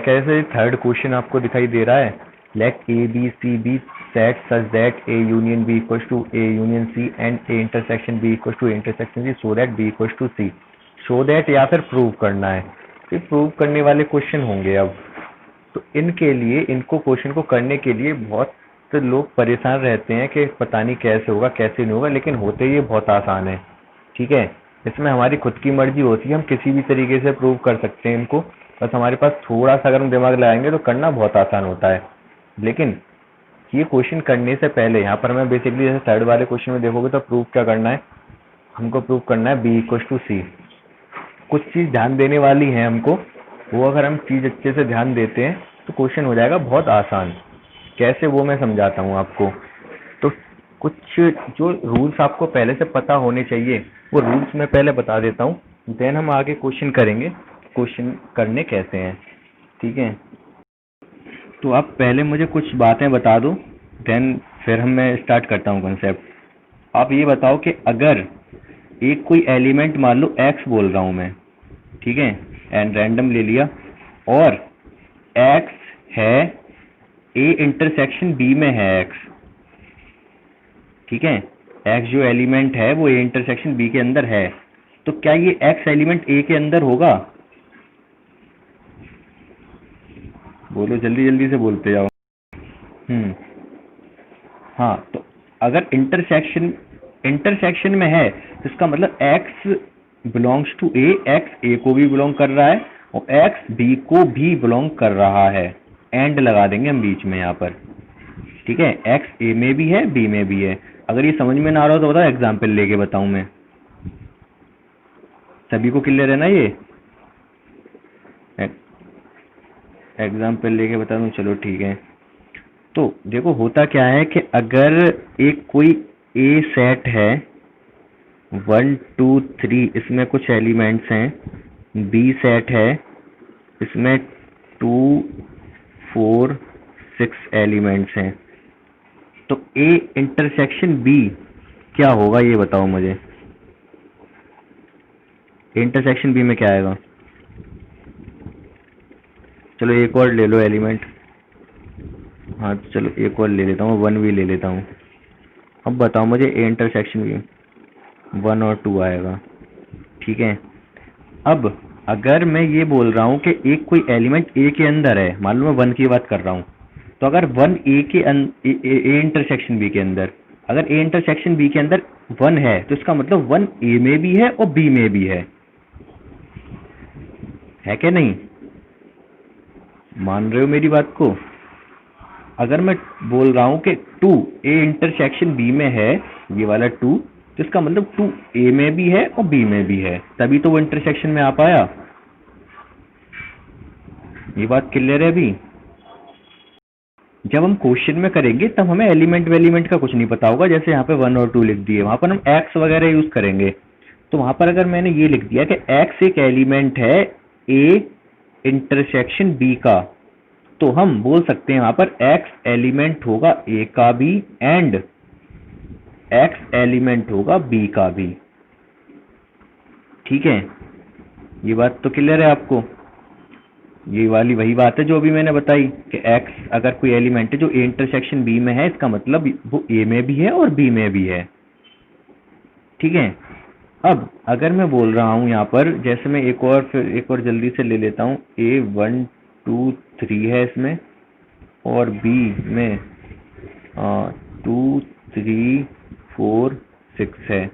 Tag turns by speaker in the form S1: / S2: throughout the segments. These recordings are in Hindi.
S1: कैसे थर्ड क्वेश्चन आपको दिखाई दे रहा है, let A B C B set such that A union B equal to A union C and A intersection B equal to A intersection C so that B equal to C. So that या फिर प्रूव करना है, ये प्रूव करने वाले क्वेश्चन होंगे। अब तो इनके लिए, इनको क्वेश्चन को करने के लिए बहुत लोग परेशान रहते हैं कि पता नहीं कैसे होगा कैसे नहीं होगा, लेकिन होते ये बहुत आसान है। ठीक है, इसमें हमारी खुद की मर्जी होती है, हम किसी भी तरीके से प्रूव कर सकते हैं इनको। बस हमारे पास थोड़ा सा अगर हम दिमाग लगाएंगे तो करना बहुत आसान होता है। लेकिन ये क्वेश्चन करने से पहले यहाँ पर मैं बेसिकली जैसे थर्ड वाले क्वेश्चन में देखोगे तो प्रूव क्या करना है, हमको प्रूव करना है बी इक्वल टू सी। कुछ चीज़ ध्यान देने वाली है हमको, वो अगर हम चीज़ अच्छे से ध्यान देते हैं तो क्वेश्चन हो जाएगा बहुत आसान। कैसे वो मैं समझाता हूँ आपको। तो कुछ जो रूल्स आपको पहले से पता होने चाहिए वो रूल्स मैं पहले बता देता हूँ, देन हम आगे क्वेश्चन करेंगे, क्वेश्चन करने कैसे हैं। ठीक है, तो आप पहले मुझे कुछ बातें बता दो, देन फिर मैं स्टार्ट करता हूँ कंसेप्ट। आप ये बताओ कि अगर एक कोई एलिमेंट मान लो x बोल रहा हूँ मैं, ठीक है, एंड रैंडम ले लिया, और x है a इंटरसेक्शन b में है x, ठीक है, x जो एलिमेंट है वो a इंटरसेक्शन b के अंदर है, तो क्या ये x एलिमेंट a के अंदर होगा? बोलो, जल्दी जल्दी से बोलते जाओ। हाँ, तो अगर इंटरसेक्शन में है तो इसका मतलब x belongs to a, x a को भी बिलोंग कर रहा है और x b को भी बिलोंग कर रहा है। एंड लगा देंगे हम बीच में यहाँ पर, ठीक है, x a में भी है b में भी है। अगर ये समझ में ना आ रहा हो तो बताओ, एग्जाम्पल लेके बताऊं मैं, सभी को क्लियर है ना? ये एग्जाम्पल लेके बता दूं, चलो ठीक है। तो देखो होता क्या है कि अगर एक कोई ए सेट है 1 2 3, इसमें कुछ एलिमेंट्स हैं, बी सेट है, इसमें 2 4 6 एलिमेंट्स हैं, तो ए इंटरसेक्शन बी क्या होगा ये बताओ मुझे। इंटरसेक्शन बी में क्या आएगा? चलो एक और ले लो एलिमेंट, हाँ तो चलो एक और ले लेता हूँ, 1 भी ले लेता हूँ। अब बताओ मुझे ए इंटरसेक्शन भी 1 और 2 आएगा, ठीक है। अब अगर मैं ये बोल रहा हूँ कि एक कोई एलिमेंट ए के अंदर है, मान लो मैं 1 की बात कर रहा हूँ, तो अगर 1 ए इंटरसेक्शन बी के अंदर, अगर ए इंटरसेक्शन बी के अंदर 1 है तो इसका मतलब 1 ए में भी है और बी में भी है क्या नहीं? मान रहे हो मेरी बात को? अगर मैं बोल रहा हूं कि 2 ए इंटरसेक्शन बी में है, ये वाला 2, तो इसका मतलब 2 ए में भी है और बी में भी है, तभी तो वो इंटरसेक्शन में आ पाया। ये बात क्लियर है अभी? जब हम क्वेश्चन में करेंगे तब हमें एलिमेंट का कुछ नहीं पता होगा, जैसे यहाँ पे 1 और 2 लिख दिए, वहां पर हम एक्स वगैरह यूज करेंगे। तो वहां पर अगर मैंने ये लिख दिया कि एक्स एक एलिमेंट है ए इंटरसेक्शन बी का, तो हम बोल सकते हैं वहां पर x एलिमेंट होगा a का भी एंड x एलिमेंट होगा b का भी। ठीक है, ये बात तो क्लियर है आपको? ये वाली वही बात है जो अभी मैंने बताई कि x अगर कोई एलिमेंट है जो a इंटरसेक्शन b में है, इसका मतलब वो a में भी है और b में भी है। ठीक है, अब अगर मैं बोल रहा हूं यहाँ पर, जैसे मैं एक और जल्दी से ले लेता हूँ, a 1 2 3 है इसमें, और b में 2 3 4 6 है,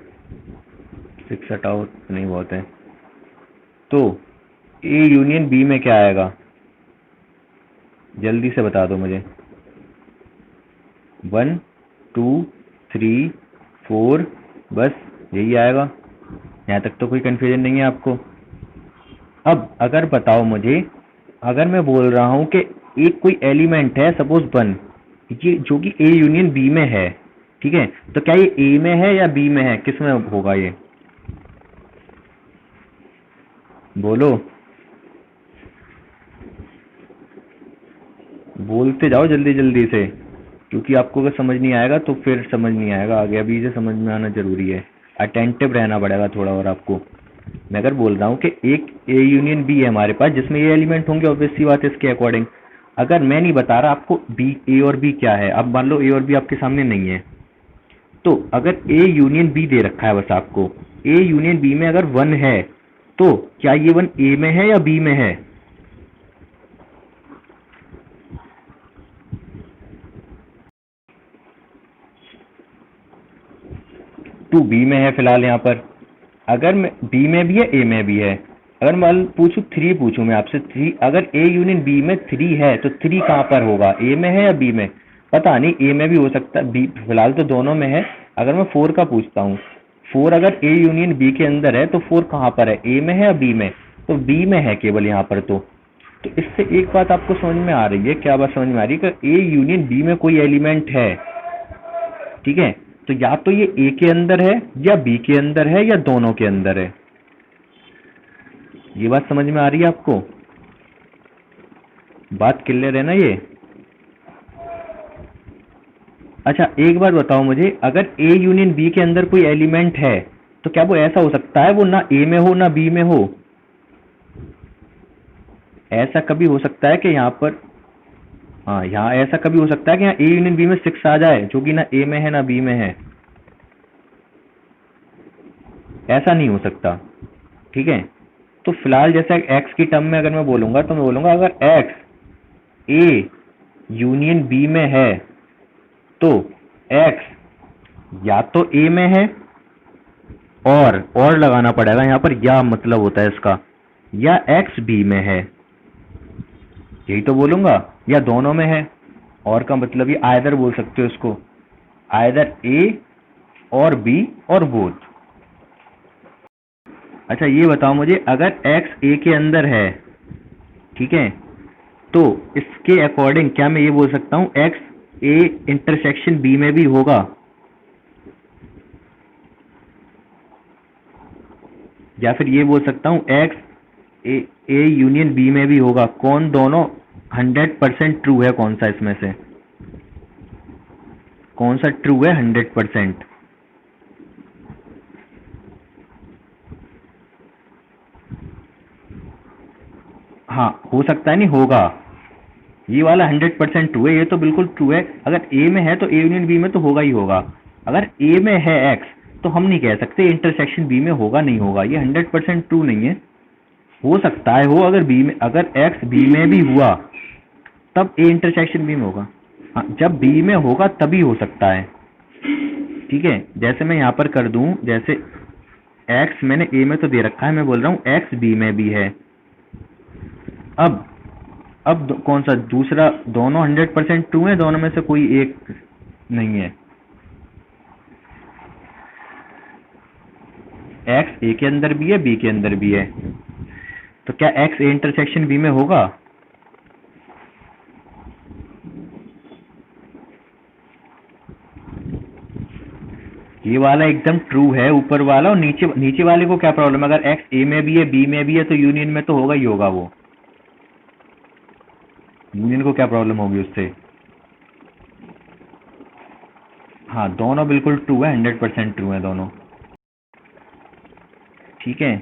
S1: 6 हटाओ नहीं बहुत है, तो a यूनियन b में क्या आएगा? जल्दी से बता दो मुझे। 1 2 3 4, बस यही आएगा। यहाँ तक तो कोई कंफ्यूजन नहीं है आपको? अब अगर बताओ मुझे, अगर मैं बोल रहा हूं कि एक कोई एलिमेंट है सपोज 1, ये जो कि ए यूनियन बी में है, ठीक है, तो क्या ये ए में है या बी में है, किस में होगा ये? बोलो, बोलते जाओ जल्दी जल्दी से, क्योंकि आपको अगर समझ नहीं आएगा तो फिर समझ नहीं आएगा आगे, अभी से समझ में आना जरूरी है, अटेंटिव रहना पड़ेगा थोड़ा और आपको। मैं अगर बोल रहा हूँ कि एक ए यूनियन बी है हमारे पास जिसमें ये एलिमेंट होंगे, ऑब्वियस सी बात है इसके अकॉर्डिंग। अगर मैं नहीं बता रहा आपको बी ए और बी क्या है, अब मान लो ए और बी आपके सामने नहीं है, तो अगर ए यूनियन बी दे रखा है बस आपको, ए यूनियन बी में अगर 1 है तो क्या ये 1 ए में है या बी में है? टू बी में है फिलहाल यहाँ पर। अगर मैं बी में भी है ए में भी है, अगर मान पूछूं 3 पूछूं मैं आपसे 3, अगर ए यूनियन बी में 3 है तो 3 कहाँ पर होगा, ए में है या बी में? पता नहीं, ए में भी हो सकता है, बी फिलहाल तो दोनों में है। अगर मैं 4 का पूछता हूँ, 4 अगर ए यूनियन बी के अंदर है तो 4 कहाँ पर है, ए में है या बी में? तो बी में है केवल यहाँ पर। तो इससे एक बात आपको समझ में आ रही है, क्या बात समझ में आ रही है कि ए यूनियन बी में कोई एलिमेंट है, ठीक है, तो या तो ये ए के अंदर है या बी के अंदर है या दोनों के अंदर है। ये बात समझ में आ रही है आपको? बात क्लियर है ना ये? अच्छा एक बात बताओ मुझे, अगर ए यूनियन बी के अंदर कोई एलिमेंट है तो क्या वो ऐसा हो सकता है वो ना ए में हो ना बी में हो? ऐसा कभी हो सकता है कि यहाँ पर, हाँ यहाँ ऐसा कभी हो सकता है कि यहाँ ए यूनियन बी में 6 आ जाए जो कि ना ए में है ना बी में है? ऐसा नहीं हो सकता, ठीक है। तो फिलहाल जैसे एक्स की टर्म में अगर मैं बोलूंगा तो मैं बोलूंगा अगर एक्स ए यूनियन बी में है तो एक्स या तो ए में है, और लगाना पड़ेगा यहाँ पर, या मतलब होता है इसका, या एक्स बी में है, यही तो बोलूंगा, या दोनों में है। और का मतलब ये आइदर बोल सकते हो इसको, आइदर ए और बी और बोथ। अच्छा ये बताओ मुझे, अगर x a के अंदर है, ठीक है, तो इसके अकॉर्डिंग क्या मैं ये बोल सकता हूं x a इंटरसेक्शन b में भी होगा? या फिर ये बोल सकता हूं x a यूनियन b में भी होगा? कौन दोनों 100% ट्रू है, कौन सा इसमें से, कौन सा ट्रू है 100%? हाँ हो सकता है, नहीं होगा, ये वाला 100% ट्रू है, ये तो बिल्कुल ट्रू है। अगर ए में है तो ए यूनियन बी में तो होगा ही होगा। अगर ए में है एक्स तो हम नहीं कह सकते इंटरसेक्शन बी में होगा नहीं होगा, ये 100% ट्रू नहीं है। हो सकता है हो, अगर बी में, अगर एक्स बी में भी हुआ तब ए इंटरसेक्शन बी में होगा। हाँ जब बी में होगा तभी हो सकता है, ठीक है। जैसे मैं यहाँ पर कर दूं, जैसे एक्स मैंने ए में तो दे रखा है, मैं बोल रहा हूँ एक्स बी में भी है। अब कौन सा दूसरा, दोनों 100% ट्रू है, दोनों में से कोई एक नहीं है। एक्स ए के अंदर भी है बी के अंदर भी है, तो क्या एक्स ए इंटरसेक्शन बी में होगा? ये वाला एकदम ट्रू है ऊपर वाला, और नीचे वाले को क्या प्रॉब्लम? अगर एक्स ए में भी है बी में भी है तो यूनियन में तो होगा ही होगा, वो यूनियन को क्या प्रॉब्लम होगी उससे? हाँ दोनों बिल्कुल ट्रू है, 100% ट्रू है दोनों, ठीक है।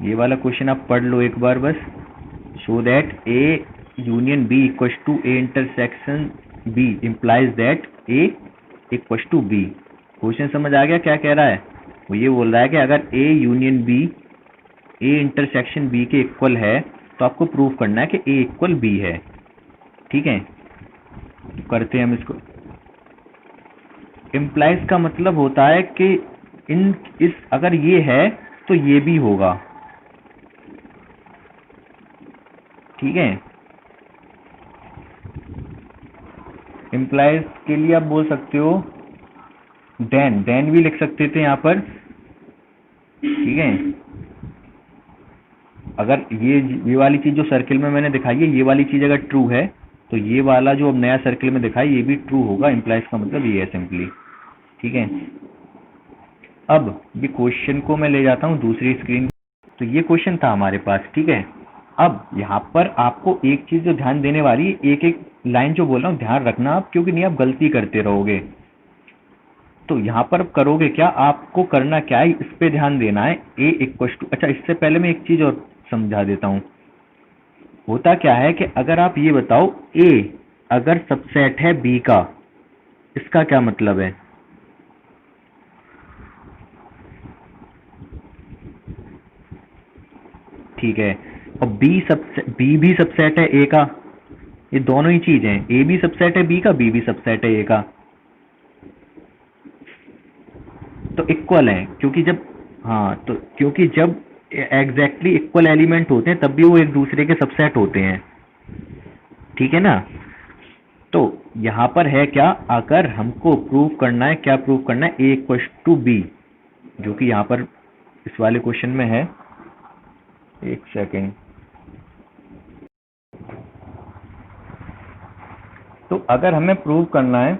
S1: ये वाला क्वेश्चन आप पढ़ लो एक बार बस, show that A union B equal to A intersection B implies that A equal to B. Question समझ आ गया क्या कह रहा है? वो ये बोल रहा है कि अगर A union B A intersection B के इक्वल है तो आपको प्रूव करना है कि ए इक्वल बी है, ठीक है। तो करते हैं हम इसको। इम्प्लाइज का मतलब होता है कि अगर ये है तो ये भी होगा, ठीक है। इम्प्लाइज के लिए आप बोल सकते हो देन भी लिख सकते थे यहाँ पर, ठीक है। अगर ये वाली चीज जो सर्किल में मैंने दिखाई है, ये वाली चीज अगर ट्रू है तो ये वाला जो अब नया सर्किल में दिखाई ये भी ट्रू होगा। इम्प्लाइज का मतलब ये है सिंपली, ठीक है। अब ये क्वेश्चन को मैं ले जाता हूँ दूसरी स्क्रीन। तो ये क्वेश्चन था हमारे पास, ठीक है। अब यहाँ पर आपको एक चीज जो ध्यान देने वाली, एक एक लाइन जो बोल रहा हूँ ध्यान रखना आप, क्योंकि नहीं आप गलती करते रहोगे। तो यहाँ पर करोगे क्या, आपको करना क्या है इस पे ध्यान देना है। ए इक्व टू, अच्छा इससे पहले मैं एक चीज और समझा देता हूँ। होता क्या है कि अगर आप ये बताओ ए अगर सबसेट है बी का, इसका क्या मतलब है। ठीक है, और बी भी सबसेट है ए का, ये दोनों ही चीज हैं, ए भी सबसेट है बी का, बी भी सबसेट है ए का, तो इक्वल है। क्योंकि जब, हाँ तो क्योंकि जब एग्जैक्टली इक्वल एलिमेंट होते हैं तब भी वो एक दूसरे के सबसेट होते हैं, ठीक है ना। तो यहाँ पर है क्या, अगर हमको प्रूव करना है, क्या प्रूव करना है, ए इक्वल टू बी, जो कि यहाँ पर इस वाले क्वेश्चन में है। एक सेकेंड। तो अगर हमें प्रूव करना है,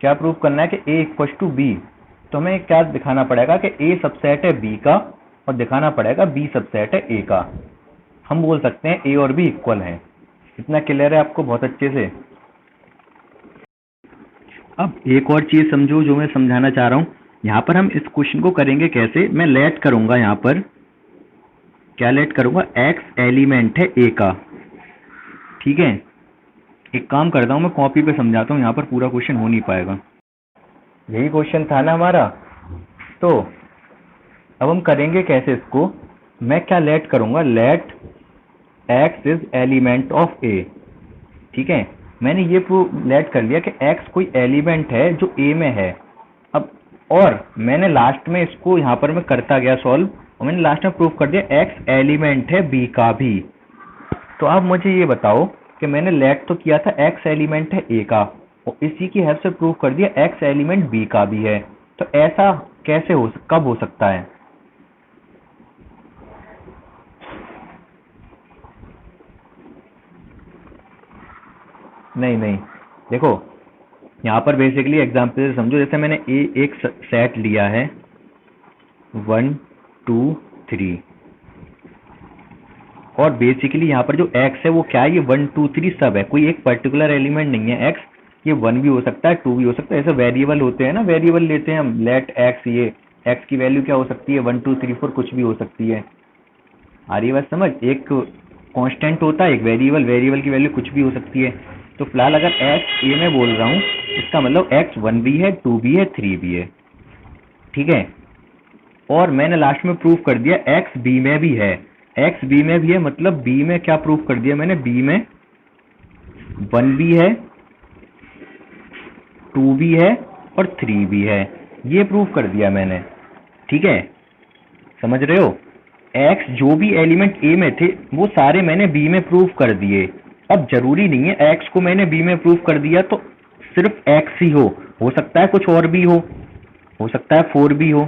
S1: क्या प्रूव करना है कि ए इक्वल टू बी, तो हमें क्या दिखाना पड़ेगा कि ए सबसेट है बी का, और दिखाना पड़ेगा बी सबसेट है ए का। हम बोल सकते हैं ए और बी इक्वल हैं। इतना क्लियर है आपको बहुत अच्छे से। अब एक और चीज समझो जो मैं समझाना चाह रहा हूं। यहाँ पर हम इस क्वेश्चन को करेंगे कैसे, मैं लेट करूंगा, यहाँ पर क्या लेट करूंगा, एक्स एलिमेंट है ए का, ठीक है। एक काम करता हूं, मैं कॉपी पे समझाता हूं, यहाँ पर पूरा क्वेश्चन हो नहीं पाएगा। यही क्वेश्चन था ना हमारा। तो अब हम करेंगे कैसे इसको, मैं क्या लेट करूंगा, let X is element of A, ठीक है। मैंने ये प्रूव लेट कर लिया कि एक्स कोई एलिमेंट है जो ए में है। अब और मैंने लास्ट में इसको यहाँ पर मैं करता गया सॉल्व, और मैंने लास्ट में प्रूव कर दिया एक्स एलिमेंट है बी का भी। तो अब मुझे ये बताओ कि मैंने लेट तो किया था एक्स एलिमेंट है ए का, और इसी की हेल्प से प्रूव कर दिया एक्स एलिमेंट बी का भी है। तो ऐसा कैसे हो, कब हो सकता है। नहीं नहीं, देखो यहाँ पर बेसिकली एग्जाम्पल से समझो। जैसे मैंने एक सेट लिया है 1 2 3, और बेसिकली यहाँ पर जो x है वो क्या है, ये 1 2 3 सब है, कोई एक पर्टिकुलर एलिमेंट नहीं है x। ये 1 भी हो सकता है, 2 भी हो सकता है। ऐसे वेरिएबल होते हैं ना, वेरिएबल लेते हैं हम, लेट x, ये x की वैल्यू क्या हो सकती है, 1 2 3 4 कुछ भी हो सकती है। आ रही है बात समझ, एक कांस्टेंट होता है, एक वेरिएबल, वेरिएबल की वैल्यू कुछ भी हो सकती है। तो फिलहाल अगर x a में बोल रहा हूँ, इसका मतलब x 1 भी है, 2 भी है, 3 भी है, ठीक है। और मैंने लास्ट में प्रूव कर दिया x b में भी है, x b में भी है, मतलब b में क्या प्रूव कर दिया मैंने, b में 1 भी है, 2 भी है और 3 भी है, ये प्रूव कर दिया मैंने, ठीक है। समझ रहे हो, x जो भी एलिमेंट a में थे वो सारे मैंने b में प्रूव कर दिए। अब जरूरी नहीं है x को मैंने b में प्रूव कर दिया तो सिर्फ x ही हो सकता है कुछ और भी हो सकता है 4 भी हो।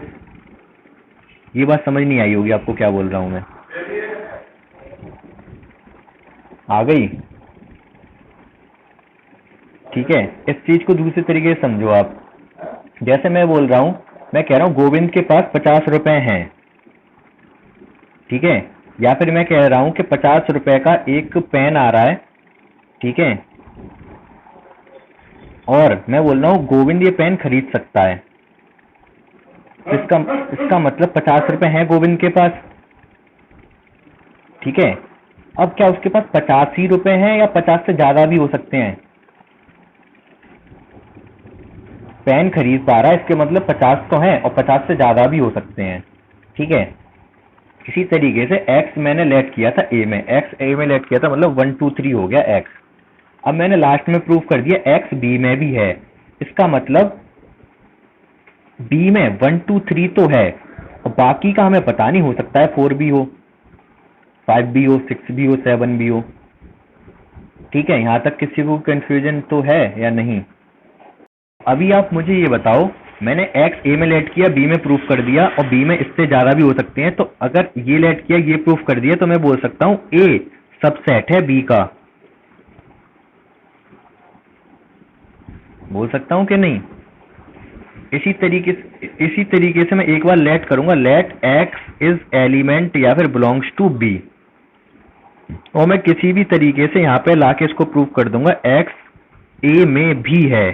S1: ये बात समझ नहीं आई होगी आपको, क्या बोल रहा हूं मैं, आ गई, ठीक है। इस चीज को दूसरे तरीके से समझो आप। जैसे मैं बोल रहा हूं, मैं कह रहा हूं गोविंद के पास 50 रुपए हैं, ठीक है। या फिर मैं कह रहा हूं कि 50 रुपए का एक पेन आ रहा है, ठीक है, और मैं बोल रहा हूं गोविंद ये पेन खरीद सकता है। इसका मतलब 50 रुपए हैं गोविंद के पास, ठीक है। अब क्या उसके पास 50 ही रुपए हैं या 50 से ज्यादा भी हो सकते हैं। पेन खरीद पा रहा है, इसके मतलब 50 तो है और 50 से ज्यादा भी हो सकते हैं, ठीक है। इसी तरीके से x मैंने लेट किया था a में, x a में लेट किया था, मतलब 1 2 3 हो गया x। अब मैंने लास्ट में प्रूव कर दिया x b में भी है, इसका मतलब b में 1 2 3 तो है, और बाकी का हमें पता नहीं, हो सकता है 4 भी हो, 5 भी हो, 6 भी हो, 7 भी हो, ठीक है। यहाँ तक किसी को कंफ्यूजन तो है या नहीं। अभी आप मुझे ये बताओ, मैंने x a में लेट किया, b में प्रूफ कर दिया, और b में इससे ज्यादा भी हो सकते हैं। तो अगर ये लेट किया, ये प्रूफ कर दिया, तो मैं बोल सकता हूं a सबसेट है b का, बोल सकता हूं कि नहीं। इसी तरीके से मैं एक बार लेट करूंगा, लेट x इज एलिमेंट या फिर बिलोंग्स टू b, और मैं किसी भी तरीके से यहाँ पे लाके इसको प्रूव कर दूंगा x a में भी है,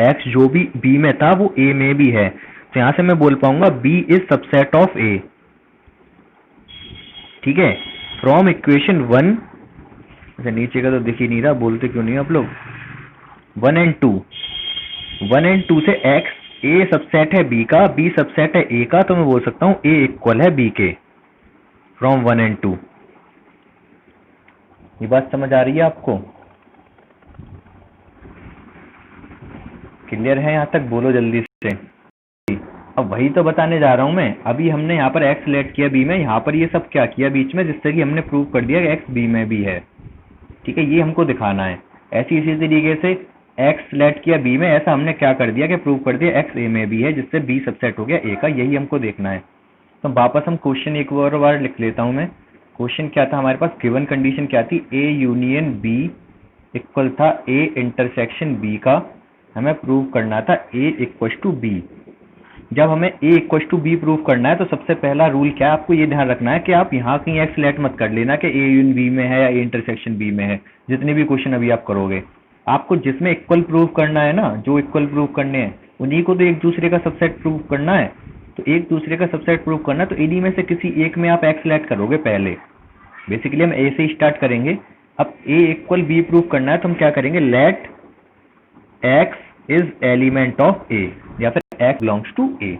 S1: x जो भी b में था वो a में भी है, तो यहां से मैं बोल पाऊंगा b is subset of a। ठीक है, फ्रॉम इक्वेशन 1, अच्छा नीचे का तो दिख ही नहीं रहा, बोलते क्यों नहीं आप लोग, 1 एंड 2, 1 एंड 2 से x a सबसेट है b का, b सबसेट है a का, तो मैं बोल सकता हूं a इक्वल है b के, फ्रॉम 1 एंड 2। ये बात समझ आ रही है आपको? क्लियर है यहाँ तक? बोलो जल्दी से। अब वही तो बताने जा रहा हूं मैं। अभी हमने यहाँ पर x लेट किया b में, यहाँ पर ये सब क्या किया बीच में, जिससे कि हमने प्रूव कर दिया कि x b में भी है। ठीक है, ये हमको दिखाना है। ऐसी इसी तरीके से x लेट किया b में, ऐसा हमने क्या कर दिया कि प्रूव कर दिया x a में भी है, जिससे b सबसेट हो गया a का। यही हमको देखना है। तो वापस हम क्वेश्चन एक बार लिख लेता हूं मैं। क्वेश्चन क्या था हमारे पास, गिवन कंडीशन क्या थी, a यूनियन b इक्वल था a इंटरसेक्शन b का। हमें प्रूव करना था a इक्वल टू b। जब हमें a equal to b prove करना है तो सबसे पहला रूल क्या है, आपको ये ध्यान रखना है कि आप यहाँ कहीं x लेट मत कर लेना कि a यूनियन b में है या a इंटरसेक्शन b में है। जितने भी क्वेश्चन अभी आप करोगे, आपको जिसमें इक्वल प्रूव करना है ना, जो इक्वल प्रूव करने हैं उन्हीं को तो एक दूसरे का सबसेट प्रूव करना है। तो एक दूसरे का सबसेट प्रूव करना है तो इन्हीं में से किसी एक में आप x लेट करोगे पहले। बेसिकली हम a से स्टार्ट करेंगे। अब a इक्वल b प्रूव करना है तो हम क्या करेंगे, let x is element of a, या फिर x बिलोंग्स टू a।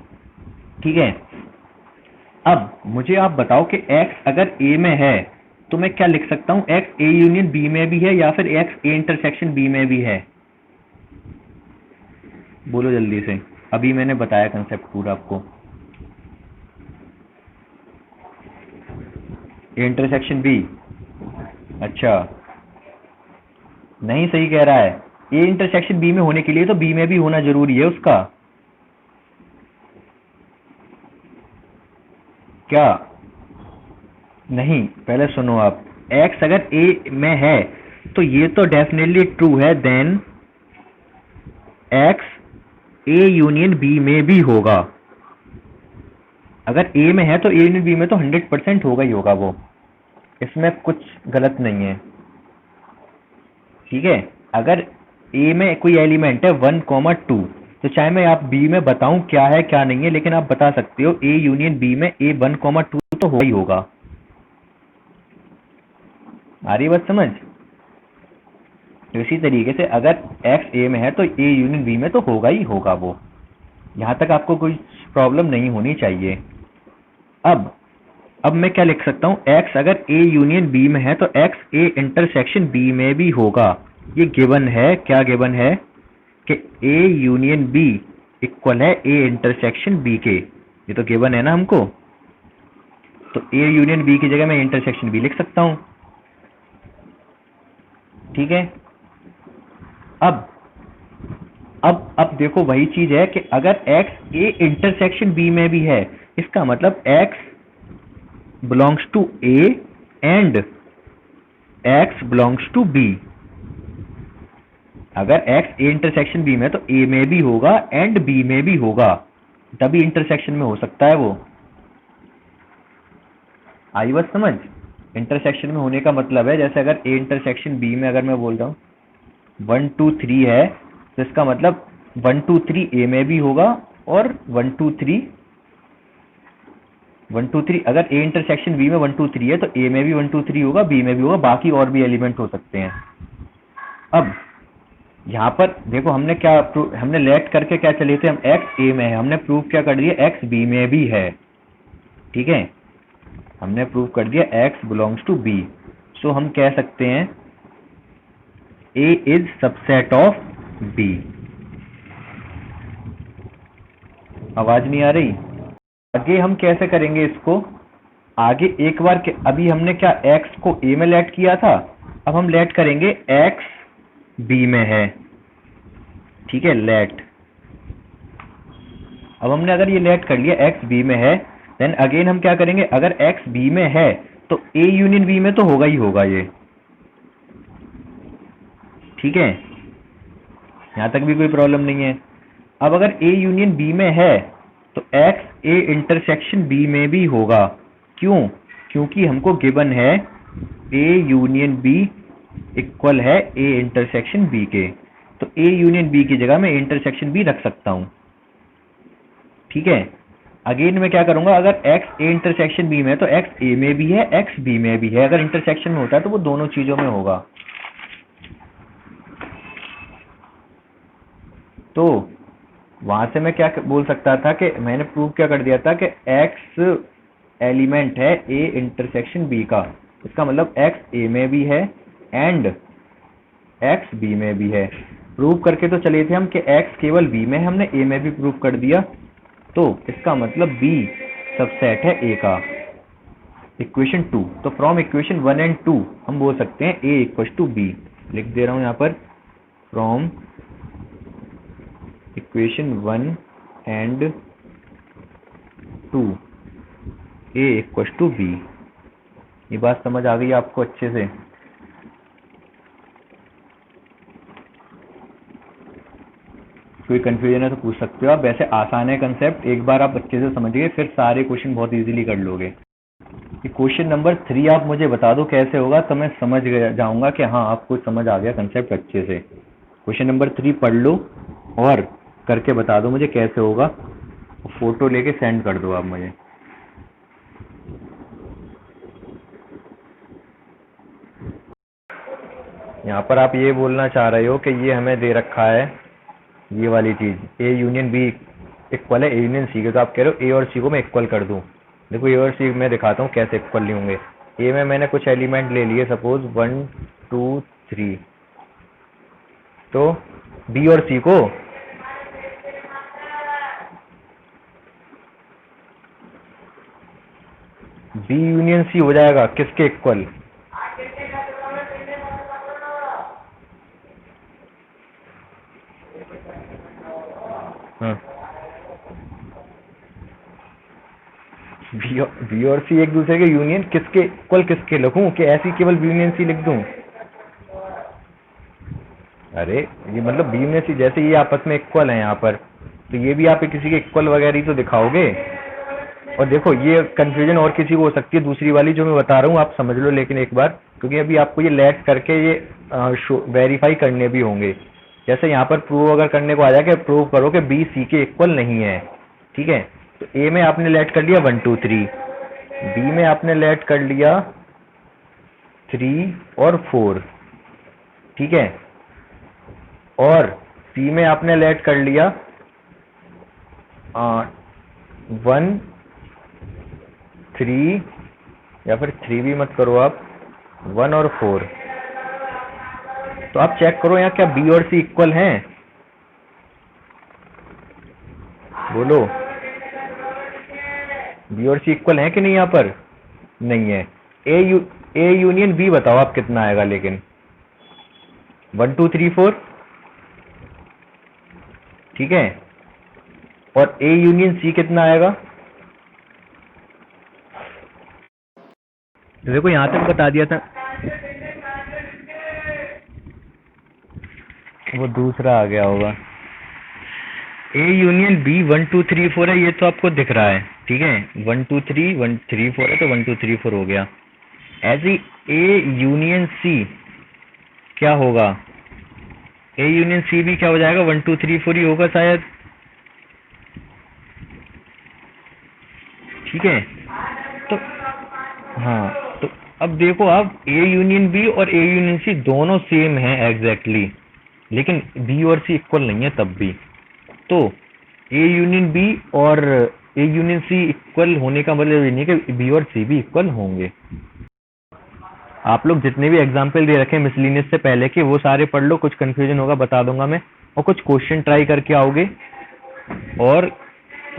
S1: ठीक है, अब मुझे आप बताओ कि x अगर a में है तो मैं क्या लिख सकता हूं, x a यूनियन b में भी है या फिर x a इंटरसेक्शन b में भी है? बोलो जल्दी से। अभी मैंने बताया कंसेप्ट पूरा आपको। a इंटरसेक्शन b, अच्छा नहीं, सही कह रहा है। a इंटरसेक्शन b में होने के लिए तो b में भी होना जरूरी है उसका। क्या नहीं, पहले सुनो आप। x अगर a में है तो ये तो डेफिनेटली ट्रू है, then x a union b में भी होगा। अगर a में है तो a यूनियन b में तो 100% होगा ही होगा वो, इसमें कुछ गलत नहीं है। ठीक है, अगर a में कोई एलिमेंट है 1,2, तो चाहे मैं आप b में बताऊं क्या है क्या नहीं है, लेकिन आप बता सकते हो a यूनियन b में a 1,2 तो हो ही होगा। आ रही बात समझ? तो इसी तरीके से अगर x a में है तो a यूनियन b में तो होगा ही होगा वो। यहां तक आपको कोई प्रॉब्लम नहीं होनी चाहिए। अब मैं क्या लिख सकता हूं, x अगर a यूनियन b में है तो x a इंटरसेक्शन b में भी होगा। ये गिवन है। क्या गिवन है कि a यूनियन b इक्वल है a इंटरसेक्शन b के। ये तो गिवन है ना हमको, तो a यूनियन b की जगह मैं इंटरसेक्शन b लिख सकता हूं। ठीक है, अब देखो वही चीज है कि अगर x a इंटरसेक्शन b में भी है, इसका मतलब x belongs to a and x belongs to b। अगर x a इंटरसेक्शन b में तो a में भी होगा एंड b में भी होगा, तभी इंटरसेक्शन में हो सकता है वो। आई बात समझ? इंटरसेक्शन में होने का मतलब है, जैसे अगर a इंटरसेक्शन b में अगर मैं बोल रहा हूं 1 2 3 है, तो इसका मतलब 1 2 3 a में भी होगा और 1 2 3 अगर a इंटरसेक्शन b में 1 2 3 है तो a में भी 1 2 3 होगा, b में भी होगा, बाकी और भी एलिमेंट हो सकते हैं। अब यहाँ पर देखो हमने लेट करके क्या चले थे, हम x a में है, हमने प्रूव क्या कर दिया, x b में भी है। ठीक है, हमने प्रूव कर दिया x बिलोंग्स टू b। सो हम कह सकते हैं a is subset of b। आवाज नहीं आ रही? आगे हम कैसे करेंगे इसको, आगे एक बार के अभी हमने क्या x को a में लेट किया था, अब हम लेट करेंगे x b में है। ठीक है, लेट। अब हमने अगर ये लेट कर लिया x b में है, देन अगेन हम क्या करेंगे, अगर x b में है तो a यूनियन b में तो होगा ही होगा ये। ठीक है, यहां तक भी कोई प्रॉब्लम नहीं है। अब अगर a यूनियन b में है तो x a इंटरसेक्शन b में भी होगा। क्यों? क्योंकि हमको गिवन है a यूनियन b इक्वल है a इंटरसेक्शन b के। तो ए यूनियन बी की जगह मैं इंटरसेक्शन बी रख सकता हूं। ठीक है, अगेन मैं क्या करूंगा, अगर एक्स ए इंटरसेक्शन बी में है तो एक्स ए में भी है, एक्स बी में भी है। अगर इंटरसेक्शन में होता है तो वो दोनों चीजों में होगा। तो वहां से मैं क्या बोल सकता था कि मैंने प्रूव क्या कर दिया था कि एक्स एलिमेंट है ए इंटरसेक्शन बी का। इसका मतलब एक्स ए में भी है एंड एक्स बी में भी है। प्रूव करके तो चले थे हम कि एक्स केवल बी में है, हमने ए में भी प्रूव कर दिया। तो इसका मतलब बी सबसेट है ए का। इक्वेशन 2, तो फ्रॉम इक्वेशन 1 एंड 2 हम बोल सकते हैं ए इक्वल टू बी। लिख दे रहा हूं यहां पर, from equation 1 and 2 A equal to B. ये बात समझ आ गई आपको अच्छे से? कोई कंफ्यूजन है तो पूछ सकते हो आप। वैसे आसान है कंसेप्ट, एक बार आप अच्छे से समझिए फिर सारे क्वेश्चन बहुत इजीली कर लोगे। ये क्वेश्चन नंबर 3 आप मुझे बता दो कैसे होगा, तो मैं समझ जाऊंगा कि हाँ आपको समझ आ गया कंसेप्ट अच्छे से। क्वेश्चन नंबर 3 पढ़ लो और करके बता दो मुझे कैसे होगा। फोटो लेके सेंड कर दो आप मुझे। यहाँ पर आप ये बोलना चाह रहे हो कि ये हमें दे रखा है, ये वाली चीज ए यूनियन बी इक्वल है ए यूनियन सी के, तो आप कह रहे हो ए और सी को मैं इक्वल कर दूं। देखो ए और सी मैं दिखाता हूँ कैसे इक्वल नहीं होंगे। ए में मैंने कुछ एलिमेंट ले लिए, सपोज 1 2 3, तो बी और सी को बी यूनियन सी हो जाएगा किसके इक्वल? हाँ, बी और सी एक दूसरे के यूनियन किसके इक्वल किसके लिखूं कि ऐसी केवल बी यूनियन सी लिख दूं? अरे ये मतलब बी यूनियन सी जैसे ये आपस में इक्वल है यहाँ पर, तो ये भी आप किसी के इक्वल वगैरह ही तो दिखाओगे। और देखो ये कंफ्यूजन और किसी को हो सकती है, दूसरी वाली जो मैं बता रहा हूँ आप समझ लो लेकिन एक बार, क्योंकि अभी आपको ये लेट करके ये वेरीफाई करने भी होंगे। जैसे यहाँ पर प्रूव अगर करने को आ जाए कि प्रूव करो कि बी सी के इक्वल नहीं है, ठीक है, तो ए में आपने लेट कर लिया 1 2 3, बी में आपने लेट कर लिया 3 और 4, ठीक है, और सी में आपने लेट कर लिया 1 3, या फिर 3 भी मत करो आप, 1 और 4। तो आप चेक करो यहाँ क्या बी और सी इक्वल हैं? बोलो, बी और सी इक्वल है कि नहीं? यहाँ पर नहीं है। ए यूनियन बी बताओ आप कितना आएगा लेकिन? 1 2 3 4, ठीक है, और ए यूनियन सी कितना आएगा? देखो यहां तक बता दिया था, वो दूसरा आ गया होगा। ए यूनियन बी 1 2 3 4 है, ये तो आपको दिख रहा है, ठीक है, 1 2 3 1 3 4 है, तो 1 2 3 4 हो गया। ऐसे ए यूनियन सी क्या होगा? ए यूनियन सी भी क्या हो जाएगा? 1 2 3 4 ही होगा शायद, ठीक है। तो हाँ, तो अब देखो आप ए यूनियन बी और ए यूनियन सी दोनों सेम हैं एग्जैक्टली, लेकिन बी और सी इक्वल नहीं है तब भी। तो ए यूनियन बी और ए यूनियन सी इक्वल होने का मतलब ये नहीं कि बी और सी भी इक्वल होंगे। आप लोग जितने भी एग्जाम्पल दे रखे हैं मिसलिनियस से पहले के वो सारे पढ़ लो, कुछ कंफ्यूजन होगा बता दूंगा मैं, और कुछ क्वेश्चन ट्राई करके आओगे, और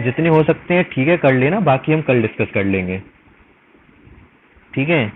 S1: जितने हो सकते हैं ठीक है कर लेना, बाकी हम कल डिस्कस कर लेंगे, ठीक है।